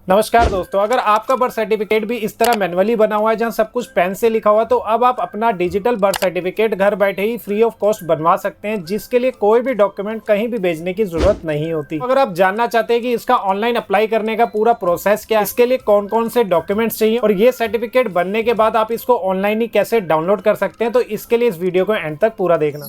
नमस्कार दोस्तों, अगर आपका बर्थ सर्टिफिकेट भी इस तरह मैन्युअली बना हुआ है जहां सब कुछ पेन से लिखा हुआ है, तो अब आप अपना डिजिटल बर्थ सर्टिफिकेट घर बैठे ही फ्री ऑफ कॉस्ट बनवा सकते हैं, जिसके लिए कोई भी डॉक्यूमेंट कहीं भी भेजने की जरूरत नहीं होती। अगर आप जानना चाहते हैं कि इसका ऑनलाइन अप्लाई करने का पूरा प्रोसेस क्या है, इसके लिए कौन कौन से डॉक्यूमेंट्स चाहिए और ये सर्टिफिकेट बनने के बाद आप इसको ऑनलाइन ही कैसे डाउनलोड कर सकते हैं, तो इसके लिए इस वीडियो को एंड तक पूरा देखना।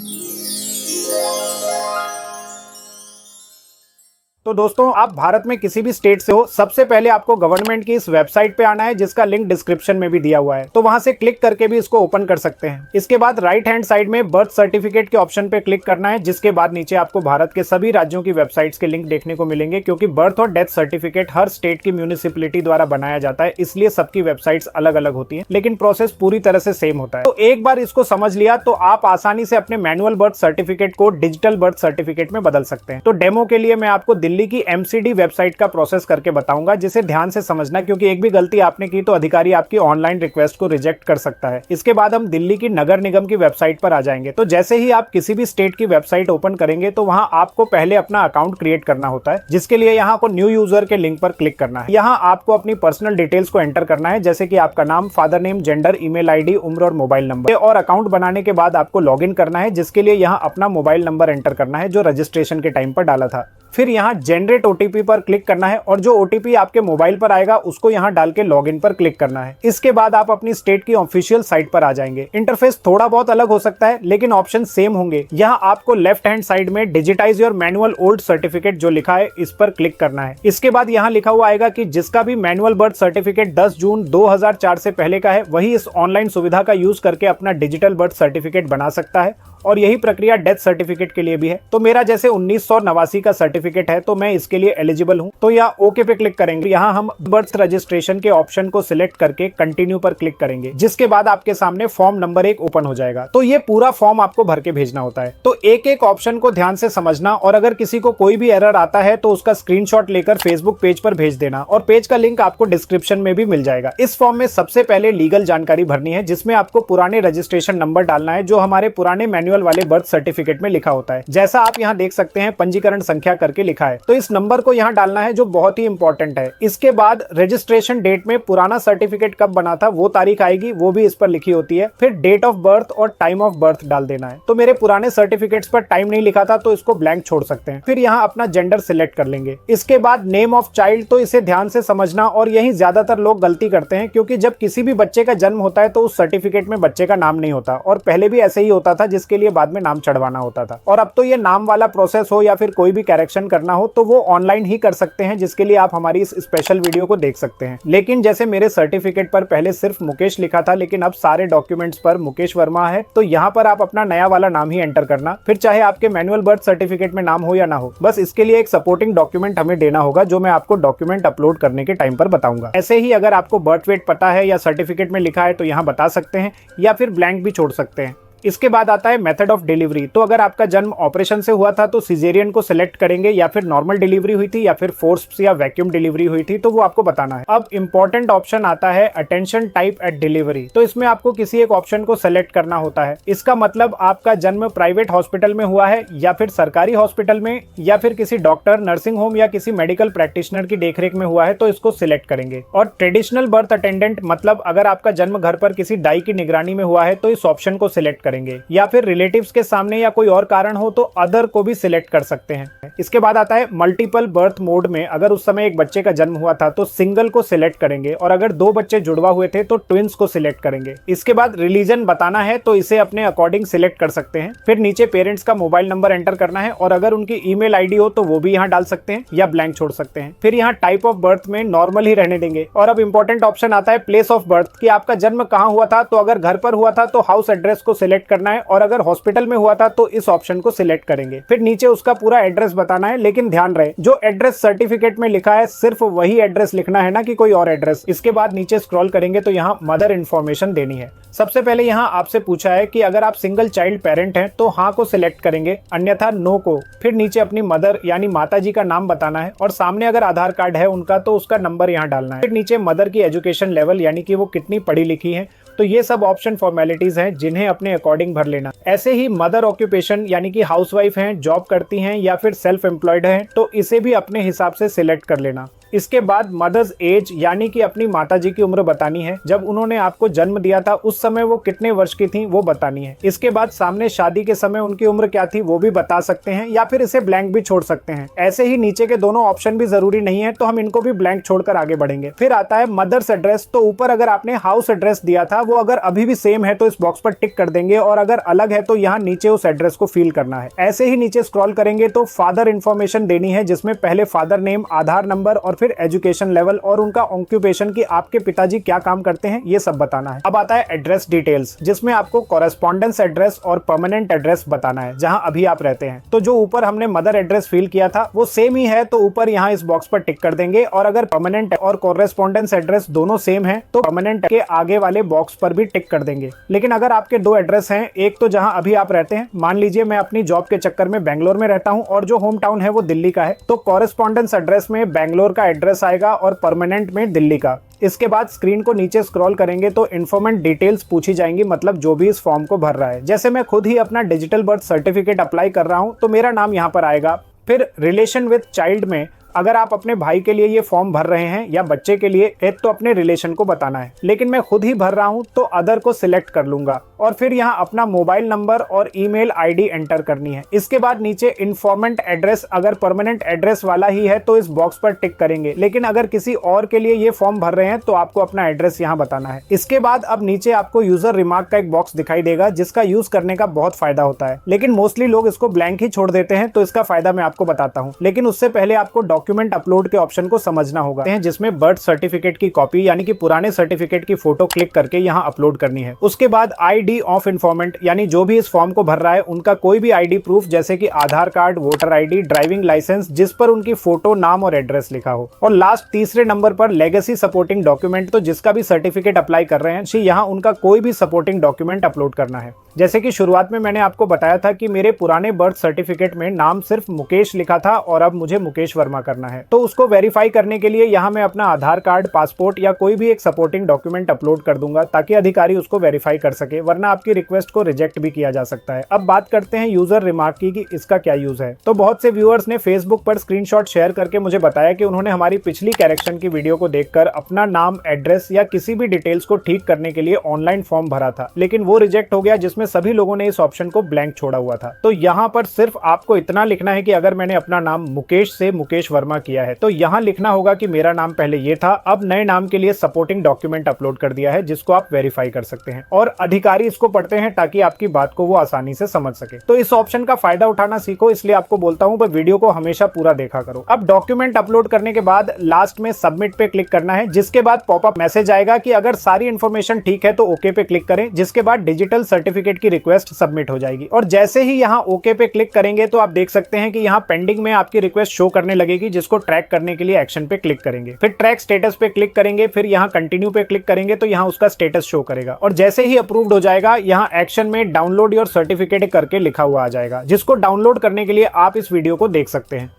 तो दोस्तों, आप भारत में किसी भी स्टेट से हो, सबसे पहले आपको गवर्नमेंट की इस वेबसाइट पे आना है, जिसका लिंक डिस्क्रिप्शन में भी दिया हुआ है। तो वहां से क्लिक करके भी इसको ओपन कर सकते हैं। इसके बाद राइट हैंड साइड में बर्थ सर्टिफिकेट के ऑप्शन पे क्लिक करना है, जिसके बाद नीचे आपको भारत के सभी राज्यों की वेबसाइट्स के लिंक देखने को मिलेंगे, क्योंकि बर्थ और डेथ सर्टिफिकेट हर स्टेट की म्यूनिसिपैलिटी द्वारा बनाया जाता है, इसलिए सबकी वेबसाइट्स अलग अलग होती है, लेकिन प्रोसेस पूरी तरह से सेम होता है। तो एक बार इसको समझ लिया तो आप आसानी से अपने मैनुअल बर्थ सर्टिफिकेट को डिजिटल बर्थ सर्टिफिकेट में बदल सकते हैं। तो डेमो के लिए मैं आपको दिल्ली की MCD वेबसाइट का प्रोसेस करके बताऊंगा, जिसे ध्यान से समझना, क्योंकि एक भी गलती आपने की तो अधिकारी आपकी ऑनलाइन रिक्वेस्ट को रिजेक्ट कर सकता है। इसके बाद हम दिल्ली की नगर निगम की वेबसाइट पर आ जाएंगे। तो जैसे ही आप किसी भी स्टेट की वेबसाइट ओपन करेंगे तो वहां आपको पहले अपना अकाउंट क्रिएट करना होता है, जिसके लिए यहाँ को न्यू यूजर के लिंक पर क्लिक करना है। यहाँ आपको अपनी पर्सनल डिटेल्स को एंटर करना है, जैसे कि आपका नाम, father name, gender, email ID, उम्र और मोबाइल नंबर। और अकाउंट बनाने के बाद आपको लॉग इन करना है, जिसके लिए यहाँ अपना मोबाइल नंबर एंटर करना है जो रजिस्ट्रेशन के टाइम पर डाला था। फिर यहाँ जनरेट OTP पर क्लिक करना है और जो OTP आपके मोबाइल पर आएगा उसको यहाँ डाल के लॉगिन पर क्लिक करना है। इसके बाद आप अपनी स्टेट की ऑफिशियल साइट पर आ जाएंगे। इंटरफेस थोड़ा बहुत अलग हो सकता है, लेकिन ऑप्शन सेम होंगे। यहाँ आपको लेफ्ट हैंड साइड में digitise your manual old certificate जो लिखा है, इस पर क्लिक करना है। इसके बाद यहाँ लिखा हुआ आएगा कि जिसका भी मैनुअल बर्थ सर्टिफिकेट 10 जून 2004 से पहले का है, वही इस ऑनलाइन सुविधा का यूज करके अपना डिजिटल बर्थ सर्टिफिकेट बना सकता है, और यही प्रक्रिया डेथ सर्टिफिकेट के लिए भी है। तो मेरा जैसे 1989 का सर्टिफिकेट है, तो मैं इसके लिए एलिजिबल हूं। तो यहाँ ओके पे क्लिक करेंगे। यहाँ हम बर्थ रजिस्ट्रेशन के ऑप्शन को सिलेक्ट करके कंटिन्यू पर क्लिक करेंगे, जिसके बाद आपके सामने फॉर्म नंबर 1 ओपन हो जाएगा। तो ये पूरा फॉर्म आपको भर के भेजना होता है। तो एक एक ऑप्शन को ध्यान से समझना, और अगर किसी को कोई भी एरर आता है तो उसका स्क्रीनशॉट लेकर फेसबुक पेज पर भेज देना, और पेज का लिंक आपको डिस्क्रिप्शन में भी मिल जाएगा। इस फॉर्म में सबसे पहले लीगल जानकारी भरनी है, जिसमें आपको पुराने रजिस्ट्रेशन नंबर डालना है, जो हमारे पुराने मैनुअल वाले बर्थ सर्टिफिकेट में लिखा होता है। जैसा आप यहाँ देख सकते हैं, पंजीकरण संख्या करके लिखा है। तो इस नंबर को यहाँ डालना है, जो बहुत ही इंपॉर्टेंट है। इसके बाद रजिस्ट्रेशन डेट में पुराना सर्टिफिकेट कब बना था वो तारीख आएगी, वो भी इस पर लिखी होती है। फिर डेट ऑफ बर्थ और टाइम ऑफ बर्थ डाल देना है। तो मेरे पुराने सर्टिफिकेट्स पर टाइम नहीं लिखा था, तो इसको ब्लैंक छोड़ सकते हैं। फिर यहाँ अपना जेंडर सिलेक्ट कर लेंगे। इसके बाद नेम ऑफ चाइल्ड, तो इसे ध्यान से समझना, और यही ज्यादातर लोग गलती करते हैं, क्योंकि जब किसी भी बच्चे का जन्म होता है तो उस सर्टिफिकेट में बच्चे का नाम नहीं होता, और पहले भी ऐसे ही होता था, जिसके लिए बाद में नाम चढ़वाना होता था। और अब तो ये नाम वाला प्रोसेस हो या फिर कोई भी करेक्शन करना हो, तो वो ऑनलाइन ही कर सकते हैं, जिसके लिए आप हमारी इस स्पेशल वीडियो को देख सकते हैं। लेकिन जैसे मेरे सर्टिफिकेट पर पहले सिर्फ मुकेश लिखा था, लेकिन अब सारे डॉक्यूमेंट्स पर मुकेश वर्मा है, तो यहाँ पर आप अपना नया वाला नाम ही एंटर करना। फिर चाहे आपके मैनुअल बर्थ सर्टिफिकेट में नाम हो या ना हो, बस इसके लिए एक सपोर्टिंग डॉक्यूमेंट हमें देना होगा, जो मैं आपको डॉक्यूमेंट अपलोड करने के टाइम पर बताऊंगा। ऐसे ही अगर आपको बर्थ वेट पता है या सर्टिफिकेट में लिखा है तो यहाँ बता सकते हैं, या फिर ब्लैंक भी छोड़ सकते हैं। इसके बाद आता है मेथड ऑफ डिलीवरी। तो अगर आपका जन्म ऑपरेशन से हुआ था तो सिजेरियन को सिलेक्ट करेंगे, या फिर नॉर्मल डिलीवरी हुई थी, या फिर फोर्स्ड या वैक्यूम डिलीवरी हुई थी, तो वो आपको बताना है। अब इंपॉर्टेंट ऑप्शन आता है अटेंशन टाइप एट डिलीवरी। तो इसमें आपको किसी एक ऑप्शन को सिलेक्ट करना होता है। इसका मतलब आपका जन्म प्राइवेट हॉस्पिटल में हुआ है, या फिर सरकारी हॉस्पिटल में, या फिर किसी डॉक्टर, नर्सिंग होम या किसी मेडिकल प्रैक्टिशनर की देखरेख में हुआ है, तो इसको सिलेक्ट करेंगे। और ट्रेडिशनल बर्थ अटेंडेंट, मतलब अगर आपका जन्म घर पर किसी दाई की निगरानी में हुआ है, तो इस ऑप्शन को सिलेक्ट करेंगे। या फिर रिलेटिव्स के सामने या कोई और कारण हो तो अदर को भी सिलेक्ट कर सकते हैं। इसके बाद आता है मल्टीपल बर्थ मोड में। अगर उस समय एक बच्चे का जन्म हुआ था तो सिंगल को सिलेक्ट करेंगे, और अगर 2 बच्चे जुड़वा हुए थे तो ट्विंस को सिलेक्ट करेंगे। इसके बाद रिलीजन बताना है, तो इसे अपने अकॉर्डिंग सिलेक्ट कर सकते हैं। फिर नीचे पेरेंट्स का मोबाइल नंबर एंटर करना है, और अगर उनकी ईमेल ID हो तो वो भी यहाँ डाल सकते हैं, या ब्लैंक छोड़ सकते हैं। फिर यहाँ टाइप ऑफ बर्थ में नॉर्मल ही रहने देंगे। और अब इंपॉर्टेंट ऑप्शन आता है प्लेस ऑफ बर्थ, कि आपका जन्म कहाँ हुआ था। तो अगर घर पर हुआ था तो हाउस एड्रेस को सिलेक्ट करना है, और अगर हॉस्पिटल में हुआ था तो इस ऑप्शन को सिलेक्ट करेंगे। फिर नीचे उसका पूरा एड्रेस बताना है, लेकिन ध्यान रहे जो एड्रेस सर्टिफिकेट में लिखा है सिर्फ वही एड्रेस लिखना है ना, कि कोई और एड्रेस। इसके बाद नीचे स्क्रॉल करेंगे तो यहाँ मदर इन्फॉर्मेशन देनी है। सबसे पहले यहाँ आपसे पूछा है कि अगर आप सिंगल चाइल्ड पेरेंट हैं तो हाँ को सिलेक्ट करेंगे, अन्यथा नो को। फिर नीचे अपनी मदर यानी माता जी का नाम बताना है, और सामने अगर आधार कार्ड है उनका तो उसका नंबर यहाँ डालना है। फिर नीचे मदर की एजुकेशन लेवल, यानी कि वो कितनी पढ़ी लिखी है। तो ये सब ऑप्शन फॉर्मेलिटीज हैं, जिन्हें अपने अकॉर्डिंग भर लेना। ऐसे ही मदर ऑक्यूपेशन, यानी कि हाउसवाइफ हैं, जॉब करती हैं या फिर सेल्फ एम्प्लॉयड हैं, तो इसे भी अपने हिसाब से सिलेक्ट कर लेना। इसके बाद मदर्स एज यानी कि अपनी माताजी की उम्र बतानी है, जब उन्होंने आपको जन्म दिया था उस समय वो कितने वर्ष की थी वो बतानी है। इसके बाद सामने शादी के समय उनकी उम्र क्या थी वो भी बता सकते हैं, या फिर इसे ब्लैंक भी छोड़ सकते हैं। ऐसे ही नीचे के दोनों ऑप्शन भी जरूरी नहीं है, तो हम इनको भी ब्लैंक छोड़कर आगे बढ़ेंगे। फिर आता है मदर्स एड्रेस। तो ऊपर अगर आपने हाउस एड्रेस दिया था वो अगर अभी भी सेम है तो इस बॉक्स पर टिक कर देंगे, और अगर अलग है तो यहाँ नीचे उस एड्रेस को फिल करना है। ऐसे ही नीचे स्क्रॉल करेंगे तो फादर इन्फॉर्मेशन देनी है, जिसमें पहले फादर नेम, आधार नंबर और फिर एजुकेशन लेवल और उनका ऑक्यूपेशन की आपके पिताजी क्या काम करते हैं ये सब बताना है। अब आता है एड्रेस डिटेल्स, जिसमें आपको कॉरेस्पॉन्डेंस एड्रेस और परमानेंट एड्रेस बताना है जहां अभी आप रहते हैं। तो जो ऊपर हमने मदर एड्रेस फिल किया था वो सेम ही है, तो ऊपर यहाँ इस बॉक्स पर टिक कर देंगे। और अगर परमानेंट और कॉरेस्पॉन्डेंस एड्रेस दोनों सेम है तो परमानेंट के आगे वाले बॉक्स पर भी टिक कर देंगे। लेकिन अगर आपके दो एड्रेस हैं, एक तो जहां अभी आप रहते हैं, मान लीजिए मैं अपनी जॉब के चक्कर में बेंगलोर में रहता हूं और जो होम टाउन है वो दिल्ली का है, तो कॉरेस्पॉन्डेंस एड्रेस में बेंगलोर का एड्रेस आएगा और परमानेंट में दिल्ली का। इसके बाद स्क्रीन को नीचे स्क्रॉल करेंगे तो इन्फॉर्मेंट डिटेल्स पूछी जाएंगी, मतलब जो भी इस फॉर्म को भर रहा है। जैसे मैं खुद ही अपना डिजिटल बर्थ सर्टिफिकेट अप्लाई कर रहा हूं तो मेरा नाम यहाँ पर आएगा। फिर रिलेशन विद चाइल्ड में अगर आप अपने भाई के लिए ये फॉर्म भर रहे हैं या बच्चे के लिए तो अपने रिलेशन को बताना है, लेकिन मैं खुद ही भर रहा हूं तो अदर को सिलेक्ट कर लूंगा और फिर यहाँ अपना मोबाइल नंबर और ईमेल आईडी एंटर करनी है। इसके बाद नीचे इन्फॉर्मेंट एड्रेस, अगर परमानेंट एड्रेस वाला ही है तो इस बॉक्स पर टिक करेंगे, लेकिन अगर किसी और के लिए ये फॉर्म भर रहे हैं तो आपको अपना एड्रेस यहाँ बताना है। इसके बाद अब नीचे आपको यूजर रिमार्क का एक बॉक्स दिखाई देगा, जिसका यूज करने का बहुत फायदा होता है, लेकिन मोस्टली लोग इसको ब्लैंक ही छोड़ देते हैं, तो इसका फायदा मैं आपको बताता हूँ। लेकिन उससे पहले आपको डॉक्यूमेंट अपलोड के ऑप्शन को समझना होगा, जिसमें बर्थ सर्टिफिकेट की कॉपी यानी कि पुराने सर्टिफिकेट की फोटो क्लिक करके यहाँ अपलोड करनी है। उसके बाद आईडी ऑफ इन्फॉर्मेंट, यानी जो भी इस फॉर्म को भर रहा है उनका कोई भी आईडी प्रूफ, जैसे कि Aadhaar card, voter ID, driving licence, जिस पर उनकी फोटो, नाम और एड्रेस लिखा हो। और लास्ट तीसरे नंबर पर लेगेसी सपोर्टिंग डॉक्यूमेंट, तो जिसका भी सर्टिफिकेट अप्लाई कर रहे हैं यहाँ उनका कोई भी सपोर्टिंग डॉक्यूमेंट अपलोड करना है। जैसे कि शुरुआत में मैंने आपको बताया था कि मेरे पुराने बर्थ सर्टिफिकेट में नाम सिर्फ मुकेश लिखा था और अब मुझे मुकेश वर्मा करना है, तो उसको वेरीफाई करने के लिए यहाँ मैं अपना आधार कार्ड, पासपोर्ट या कोई भी एक सपोर्टिंग डॉक्यूमेंट अपलोड कर दूंगा, ताकि अधिकारी उसको वेरीफाई कर सके, वरना आपकी रिक्वेस्ट को रिजेक्ट भी किया जा सकता है। अब बात करते हैं यूजर रिमार्क की कि इसका क्या यूज है। तो बहुत से व्यूअर्स ने फेसबुक पर स्क्रीनशॉट शेयर करके मुझे बताया कि उन्होंने हमारी पिछली करेक्शन की वीडियो को देखकर अपना नाम, एड्रेस या किसी भी डिटेल्स को ठीक करने के लिए ऑनलाइन फॉर्म भरा था, लेकिन वो रिजेक्ट हो गया, जिसमें सभी लोगों ने इस ऑप्शन को ब्लैंक छोड़ा हुआ था। तो यहाँ पर सिर्फ आपको इतना लिखना है कि अगर मैंने अपना नाम मुकेश से मुकेश वर्मा किया है तो यहाँ लिखना होगा कि मेरा नाम पहले ये था, अब नए नाम के लिए सपोर्टिंग डॉक्यूमेंट अपलोड कर दिया है, जिसको आप वेरीफाई कर सकते हैं और अधिकारी इसको पढ़ते हैं ताकि आपकी बात को वो आसानी से समझ सके। तो इस ऑप्शन का फायदा उठाना सीखो, इसलिए आपको बोलता हूँ वीडियो को हमेशा पूरा देखा करो। अब डॉक्यूमेंट अपलोड करने के बाद लास्ट में सबमिट पे क्लिक करना है, जिसके बाद पॉपअप मैसेज आएगा कि अगर सारी इन्फॉर्मेशन ठीक है तो ओके पे क्लिक करें, जिसके बाद डिजिटल सर्टिफिकेट की रिक्वेस्ट सबमिट हो जाएगी। और जैसे ही यहाँ ओके पे क्लिक करेंगे तो आप देख सकते हैं कि यहाँ पेंडिंग में आपकी रिक्वेस्ट शो करने लगेगी, जिसको ट्रैक करने के लिए एक्शन पे क्लिक करेंगे, फिर ट्रैक स्टेटस पे क्लिक करेंगे, फिर यहाँ कंटिन्यू पे क्लिक करेंगे तो यहाँ उसका स्टेटस शो करेगा। और जैसे ही अप्रूव्ड हो जाएगा यहाँ एक्शन में डाउनलोड योर सर्टिफिकेट करके लिखा हुआ आ जाएगा, जिसको डाउनलोड करने के लिए आप इस वीडियो को देख सकते हैं।